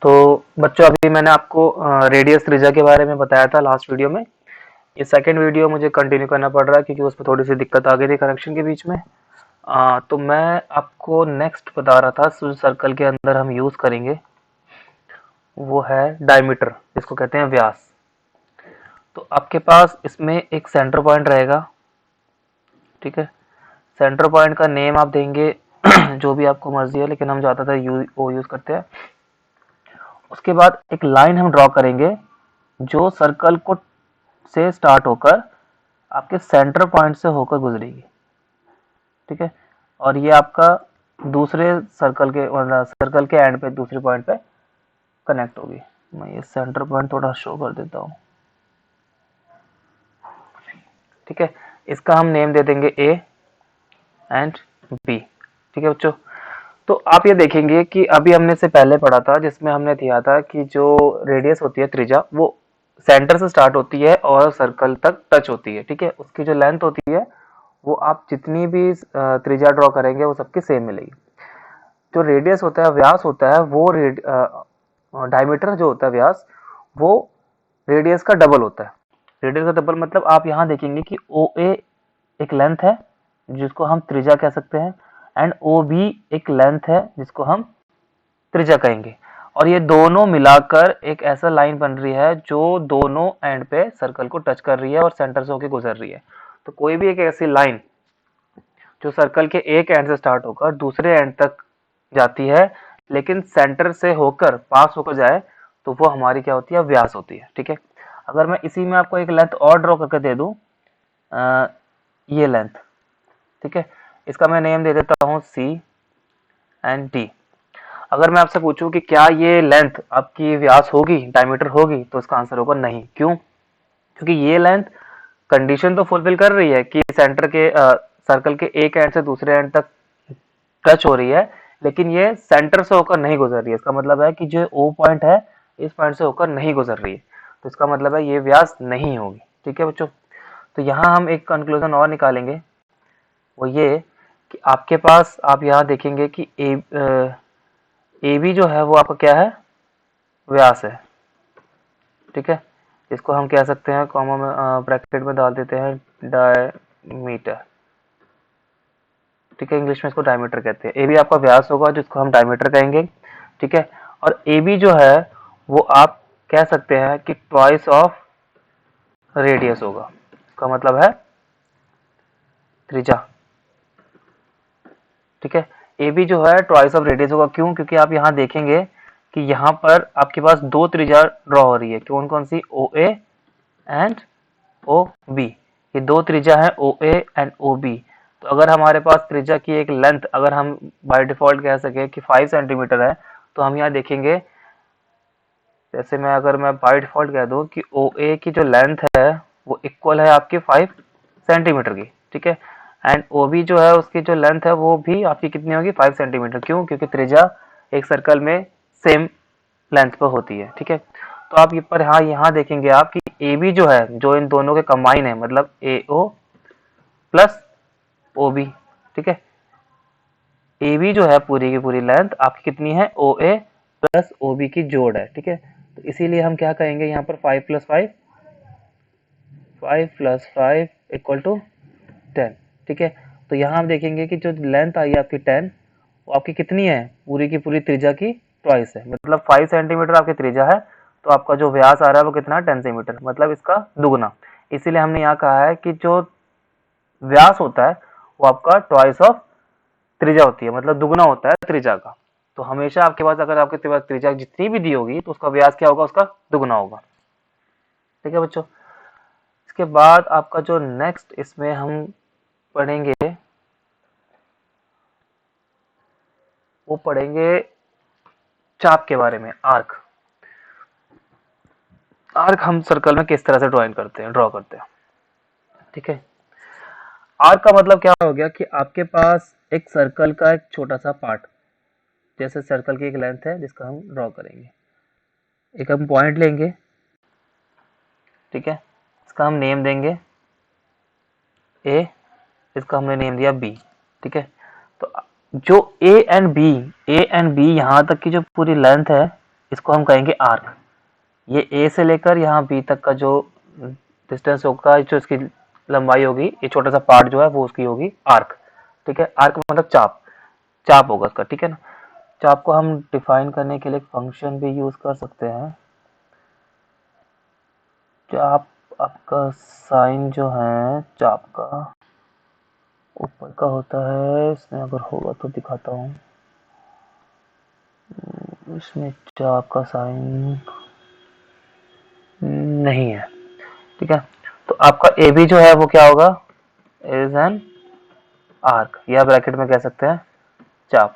तो बच्चों अभी मैंने आपको रेडियस त्रिज्या के बारे में बताया था लास्ट वीडियो में। ये सेकंड वीडियो मुझे कंटिन्यू करना पड़ रहा है क्योंकि उसमें थोड़ी सी दिक्कत आ गई थी कनेक्शन के बीच में। तो मैं आपको नेक्स्ट बता रहा था जो सर्कल के अंदर हम यूज़ करेंगे वो है डायमीटर, जिसको कहते हैं व्यास। तो आपके पास इसमें एक सेंटर पॉइंट रहेगा, ठीक है। सेंटर पॉइंट का नेम आप देंगे जो भी आपको मर्जी है, लेकिन हम ज़्यादातर वो यूज़ करते हैं। उसके बाद एक लाइन हम ड्रॉ करेंगे जो सर्कल को से स्टार्ट होकर आपके सेंटर पॉइंट से होकर गुजरेगी, ठीक है। और ये आपका दूसरे सर्कल के एंड पे दूसरे पॉइंट पे कनेक्ट होगी। मैं ये सेंटर पॉइंट थोड़ा शो कर देता हूँ, ठीक है। इसका हम नेम दे देंगे ए एंड बी, ठीक है बच्चों। तो आप ये देखेंगे कि अभी हमने से पहले पढ़ा था जिसमें हमने दिया था कि जो रेडियस होती है त्रिज्या वो सेंटर से स्टार्ट होती है और सर्कल तक टच होती है, ठीक है। उसकी जो लेंथ होती है वो आप जितनी भी त्रिज्या ड्रॉ करेंगे वो सबकी सेम मिलेगी। जो रेडियस होता है, व्यास होता है, वो डायमीटर जो होता है व्यास, वो रेडियस का डबल होता है। रेडियस का डबल मतलब आप यहाँ देखेंगे कि ओ ए एक लेंथ है जिसको हम त्रिज्या कह सकते हैं, एंड ओ बी एक लेंथ है जिसको हम त्रिज्या कहेंगे। और ये दोनों मिलाकर एक ऐसा लाइन बन रही है जो दोनों एंड पे सर्कल को टच कर रही है और सेंटर से होकर गुजर रही है। तो कोई भी एक ऐसी लाइन जो सर्कल के एक एंड से स्टार्ट होकर दूसरे एंड तक जाती है लेकिन सेंटर से होकर पास होकर जाए, तो वो हमारी क्या होती है, व्यास होती है, ठीक है। अगर मैं इसी में आपको एक लेंथ और ड्रॉ करके दे दूं, ये लेंथ, ठीक है, इसका मैं नेम दे देता हूँ सी एंड डी। अगर मैं आपसे पूछूं कि क्या ये लेंथ आपकी व्यास होगी, डायमीटर होगी, तो इसका आंसर होगा नहीं। क्यों? क्योंकि ये लेंथ कंडीशन तो फुलफिल कर रही है कि सेंटर के सर्कल के एक एंड से दूसरे एंड तक टच हो रही है, लेकिन ये सेंटर से होकर नहीं गुजर रही है। इसका मतलब है कि जो ओ पॉइंट है इस पॉइंट से होकर नहीं गुजर रही है, तो इसका मतलब है ये व्यास नहीं होगी, ठीक है बच्चों। तो यहाँ हम एक कंक्लूजन और निकालेंगे, वो ये कि आपके पास आप यहाँ देखेंगे कि ए बी जो है वो आपका क्या है, व्यास है, ठीक है। इसको हम कह सकते हैं कॉमा में ब्रैकेट में डाल देते हैं डायमीटर, ठीक है। इंग्लिश में इसको डायमीटर कहते हैं। ए बी आपका व्यास होगा जिसको हम डायमीटर कहेंगे, ठीक है। और ए बी जो है वो आप कह सकते हैं कि ट्वाइस ऑफ रेडियस होगा। इसका मतलब है त्रिज्या, ठीक है। ए बी जो है ट्वाइस ऑफ रेडियस होगा। क्यों? क्योंकि आप यहाँ देखेंगे कि यहाँ पर आपके पास दो त्रिज्या ड्रॉ हो रही है। कौन कौन सी? ओ ए एंड ओ बी। ये दो त्रिज्या है ओ ए एंड ओ बी। तो अगर हमारे पास त्रिज्या की एक लेंथ अगर हम बाय डिफॉल्ट कह सके कि 5 सेंटीमीटर है, तो हम यहाँ देखेंगे, जैसे अगर मैं बाय डिफॉल्ट कह दूं कि ओ ए की जो लेंथ है वो इक्वल है आपके 5 सेंटीमीटर की, ठीक है। एंड ओ बी जो है उसकी जो लेंथ है वो भी आपकी कितनी होगी, 5 सेंटीमीटर। क्यों? क्योंकि त्रिज्या एक सर्कल में सेम लेंथ पर होती है, ठीक है। तो आप यहाँ देखेंगे आप कि ए बी जो है, जो इन दोनों के कंबाइन है, मतलब ए ओ प्लस ओ बी, ठीक है। ए बी जो है पूरी की पूरी लेंथ आपकी कितनी है, ओ ए प्लस ओ बी की जोड़ है, ठीक है। तो इसीलिए हम क्या कहेंगे यहाँ पर 5 प्लस 5, 5 प्लस 5 इक्वल टू 10, ठीक है। तो यहाँ हम देखेंगे कि जो लेंथ आई है आपकी 10, वो आपकी कितनी है, पूरी की पूरी त्रिज्या की ट्वाइस है। मतलब 5 सेंटीमीटर आपकी त्रिज्या है, तो आपका जो व्यास आ रहा है वो कितना है, 10 सेंटीमीटर, मतलब इसका दुगुना। इसीलिए हमने यहाँ कहा है कि जो व्यास होता है वो आपका ट्वाइस ऑफ त्रिज्या होती है, मतलब दुगुना होता है त्रिज्या का। तो हमेशा आपके पास अगर आपके पास त्रिज्या जितनी भी दी होगी तो उसका व्यास क्या होगा, उसका दुगुना होगा, ठीक है बच्चों। इसके बाद आपका जो नेक्स्ट इसमें हम पढ़ेंगे वो पढ़ेंगे चाप के बारे में, आर्क। आर्क हम सर्कल में किस तरह से ड्रॉ करते हैं, ठीक है। आर्क का मतलब क्या हो गया कि आपके पास एक सर्कल का एक छोटा सा पार्ट, जैसे सर्कल की एक लेंथ है जिसका हम ड्रॉ करेंगे। एक हम पॉइंट लेंगे, ठीक है, इसका हम नेम देंगे ए, इसका हमने नेम दिया बी, ठीक है। तो जो ए एंड बी यहाँ तक की जो पूरी लेंथ है इसको हम कहेंगे आर्क। ये ए से लेकर यहाँ बी तक का जो डिस्टेंस होगा, जो इसकी लंबाई होगी, ये छोटा सा पार्ट जो है वो उसकी होगी आर्क। ठीक है, आर्क मतलब चाप, चाप होगा इसका। ठीक है ना, चाप को हम डिफाइन करने के लिए एक फंक्शन भी यूज कर सकते हैं। चाप आपका साइन जो है चाप का ऊपर का होता है, इसमें अगर होगा तो दिखाता हूँ। इसमें चाप का साइन नहीं है। ठीक है, तो आपका ए बी जो है वो क्या होगा, इज एन आर्क, या ब्रैकेट में कह सकते हैं चाप।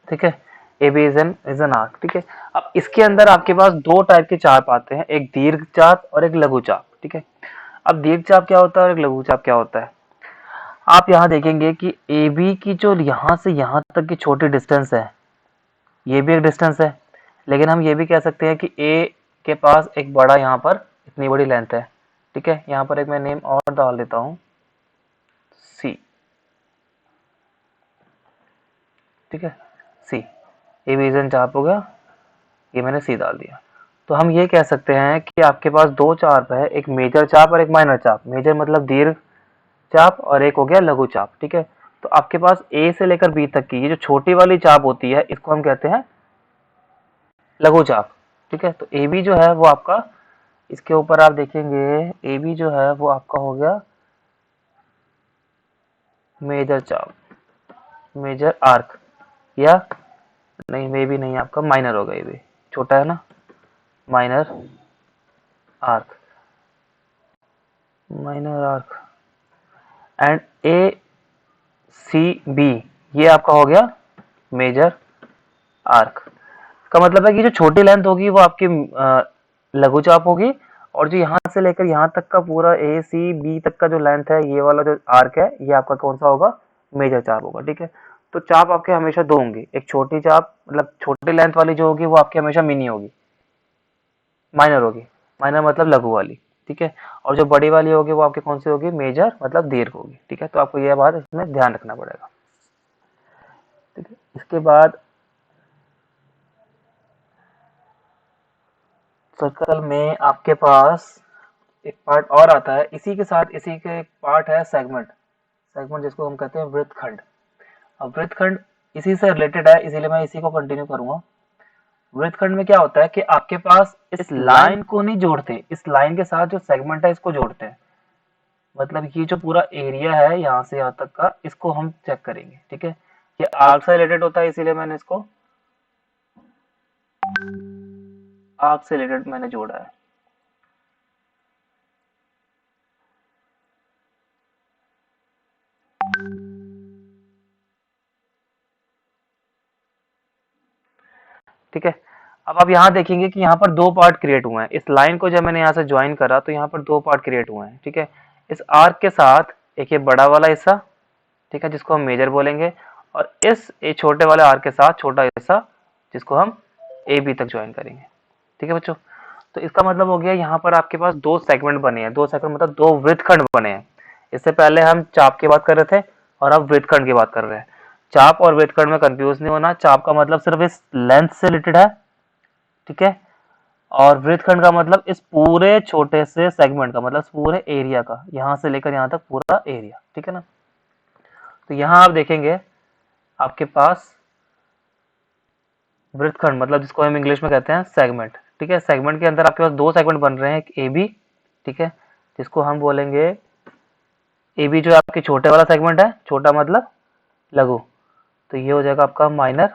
ठीक है, A B is an arc. ठीक है, अब इसके अंदर आपके पास दो टाइप के चाप आते हैं, एक दीर्घ चाप और एक लघु चाप। ठीक है, अब दीर्घ चाप क्या होता है और एक लघु चाप क्या होता है, आप यहाँ देखेंगे कि ए बी की जो यहाँ से यहाँ तक की छोटी डिस्टेंस है, ये भी एक डिस्टेंस है, लेकिन हम ये भी कह सकते हैं कि ए के पास एक बड़ा यहाँ पर इतनी बड़ी लेंथ है। ठीक है, यहाँ पर एक मैं नेम और डाल देता हूँ, सी। ठीक है, सी, ए बी इज एन चाप हो गया, ये मैंने सी डाल दिया। तो हम ये कह सकते हैं कि आपके पास दो चाप है, एक मेजर चाप और एक माइनर चाप। मेजर मतलब दीर्घ चाप और एक हो गया लघु चाप। ठीक है, तो आपके पास ए से लेकर बी तक की ये जो छोटी वाली चाप होती है, इसको हम कहते हैं लघु चाप। ठीक है, तो ए बी जो है वो आपका, इसके ऊपर आप देखेंगे ए बी जो है वो आपका हो गया मेजर चाप, मेजर आर्क, या नहीं, मे भी नहीं, आपका माइनर होगा, ये भी छोटा है ना, minor arc, minor arc. And A C B ये आपका हो गया मेजर आर्क। का मतलब है कि जो छोटी लेंथ होगी वो आपकी लघु चाप होगी, और जो यहाँ से लेकर यहाँ तक का पूरा ए सी बी तक का जो लेंथ है, ये वाला जो आर्क है, ये आपका कौन सा होगा, मेजर चाप होगा। ठीक है, तो चाप आपके हमेशा दो होंगी, एक छोटी चाप मतलब छोटी लेंथ वाली जो होगी वो आपकी हमेशा मिनी होगी, माइनर होगी, माइनर मतलब लघु वाली। ठीक है, और जो बड़ी वाली होगी वो आपकी कौन सी होगी, मेजर मतलब दीर्घ होगी। ठीक है, तो आपको यह बात इसमें ध्यान रखना पड़ेगा। ठीक है, इसके बाद सर्कल में आपके पास एक पार्ट और आता है, इसी के साथ इसी के एक पार्ट है सेगमेंट। सेगमेंट जिसको हम कहते हैं वृत्तखंड। अब वृत्तखंड इसी से रिलेटेड है, इसीलिए मैं इसी को कंटिन्यू करूंगा। वृत्तखंड में क्या होता है कि आपके पास इस लाइन को नहीं जोड़ते, इस लाइन के साथ जो सेगमेंट है इसको जोड़ते हैं। मतलब ये जो पूरा एरिया है यहाँ से यहाँ तक का, इसको हम चेक करेंगे। ठीक है, ये आर्क से रिलेटेड होता है, इसीलिए मैंने इसको आर्क से रिलेटेड मैंने जोड़ा है। ठीक है, अब आप यहाँ देखेंगे कि यहाँ पर दो पार्ट क्रिएट हुए हैं। इस लाइन को जब मैंने यहाँ से ज्वाइन करा तो यहाँ पर दो पार्ट क्रिएट हुए हैं। ठीक है, इस आर्क के साथ एक ये बड़ा वाला हिस्सा, ठीक है, जिसको हम मेजर बोलेंगे, और इस ए छोटे वाले आर्क के साथ छोटा हिस्सा, जिसको हम ए बी तक ज्वाइन करेंगे। ठीक है बच्चों, तो इसका मतलब हो गया यहाँ पर आपके पास दो सेगमेंट बने हैं, दो सेगमेंट मतलब दो वृत्तखंड बने हैं। इससे पहले हम चाप की बात कर रहे थे और अब वृत्तखंड की बात कर रहे हैं। चाप और वृत्तखंड में कंफ्यूज नहीं होना, चाप का मतलब सिर्फ इस लेंथ से रिलेटेड है। ठीक है, और वृत्तखंड का मतलब इस पूरे छोटे से सेगमेंट का, मतलब पूरे एरिया का, यहां से लेकर यहां तक पूरा एरिया। ठीक है ना, तो यहां आप देखेंगे आपके पास वृत्तखंड मतलब जिसको हम इंग्लिश में कहते हैं सेगमेंट। ठीक है, सेगमेंट के अंदर आपके पास दो सेगमेंट बन रहे हैं, एक ए बी, ठीक है, जिसको हम बोलेंगे ए बी जो आपके छोटे वाला सेगमेंट है, छोटा मतलब लघु, तो ये हो जाएगा आपका माइनर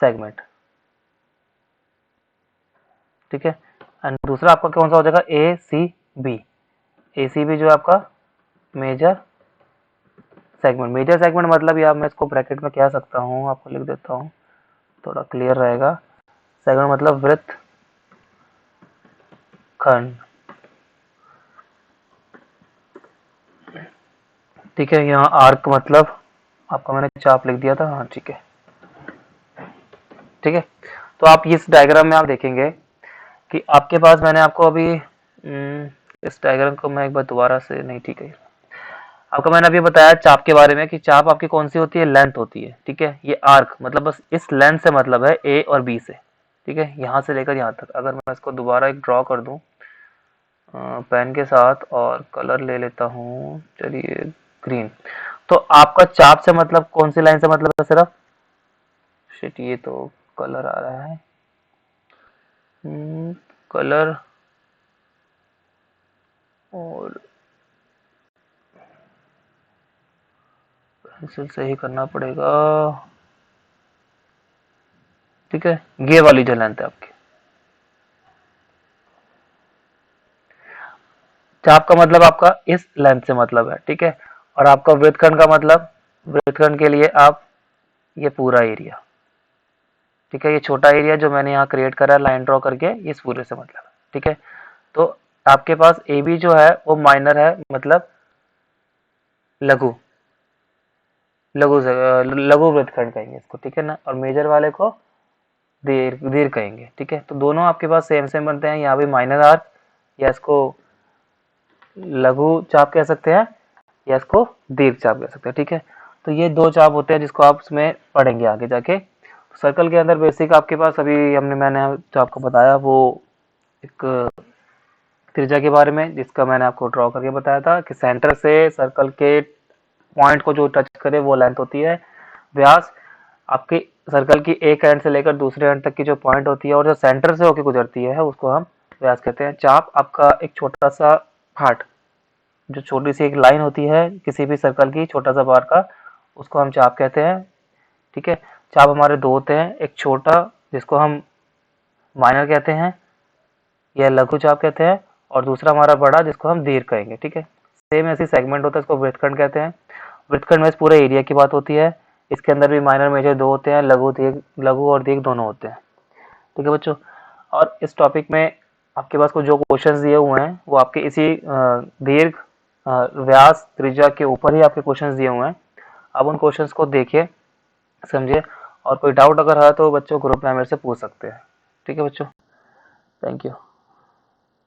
सेगमेंट। ठीक है, एंड दूसरा आपका कौन सा हो जाएगा, ए सी बी। ए सी बी जो आपका मेजर सेगमेंट। मेजर सेगमेंट मतलब, या मैं इसको ब्रैकेट में कह सकता हूँ, आपको लिख देता हूँ थोड़ा क्लियर रहेगा। सेगमेंट मतलब वृत्त खंड। ठीक है, यहाँ आर्क मतलब आपका मैंने चाप लिख दिया था, हाँ ठीक है। ठीक है, तो आप इस डायग्राम में आप देखेंगे कि आपके पास मैंने आपको अभी इस डायग्राम को मैं एक बार दोबारा से नहीं, ठीक है, आपको मैंने अभी बताया चाप के बारे में कि चाप आपकी कौन सी होती है, लेंथ होती है, ठीक है। ये आर्क मतलब बस इस लेंथ से मतलब है ए और बी से, ठीक है, यहाँ से लेकर यहाँ तक। अगर मैं इसको दोबारा एक ड्रॉ कर दूं पेन के साथ और कलर ले लेता हूँ, चलिए ग्रीन। तो आपका चाप से मतलब कौन सी लाइन से मतलब है, सिर्फ शिट ये तो कलर आ रहा है, कलर और पेंसिल से ही करना पड़ेगा, ठीक है। ये वाली जो लेंथ है आपकी, चाप का मतलब आपका इस लेंथ से मतलब है, ठीक है। और आपका वृत्तखंड का मतलब, वृत्तखंड के लिए आप ये पूरा एरिया, ठीक है, ये छोटा एरिया जो मैंने यहाँ क्रिएट करा है लाइन ड्रॉ करके, इस पूरे से मतलब है, ठीक है। तो आपके पास ए बी जो है वो माइनर है, मतलब लघु, लघु वृत्तखंड कहेंगे इसको, ठीक है ना। और मेजर वाले को दीर्घ कहेंगे, ठीक है। तो दोनों आपके पास सेम सेम बनते हैं, यहाँ भी माइनर आर्क, या इसको लघु चाप कह सकते हैं, या इसको दीर्घ चाप कह सकते हैं, ठीक है। तो ये दो चाप होते हैं जिसको आप उसमें पढ़ेंगे आगे जाके। सर्कल के अंदर बेसिक आपके पास अभी मैंने जो आपको बताया वो एक त्रिज्या के बारे में, जिसका मैंने आपको ड्रॉ करके बताया था कि सेंटर से सर्कल के पॉइंट को जो टच करे वो लेंथ होती है। व्यास आपके सर्कल की एक एंड से लेकर दूसरे एंड तक की जो पॉइंट होती है और जो सेंटर से होकर गुजरती है उसको हम व्यास कहते हैं। चाप आपका एक छोटा सा पार्ट, जो छोटी सी एक लाइन होती है किसी भी सर्कल की, छोटा सा बार का, उसको हम चाप कहते हैं, ठीक है। चाप हमारे दो होते हैं, एक छोटा जिसको हम माइनर कहते हैं या लघु चाप कहते हैं, और दूसरा हमारा बड़ा जिसको हम दीर्घ कहेंगे, ठीक है। सेम ऐसी सेगमेंट होता है, इसको वृत्तखंड कहते हैं। वृत्तखंड में इस पूरे एरिया की बात होती है। इसके अंदर भी माइनर मेजर दो होते हैं, लघु और दीर्घ दोनों होते हैं, ठीक है बच्चों। और इस टॉपिक में आपके पास को जो क्वेश्चंस दिए हुए हैं वो आपके इसी दीर्घ व्यास त्रिज्या के ऊपर ही आपके क्वेश्चंस दिए हुए हैं। अब उन क्वेश्चंस को देखिए, समझिए, और कोई डाउट अगर है तो बच्चों ग्रुप में मेरे से पूछ सकते हैं, ठीक है बच्चों। Thank you.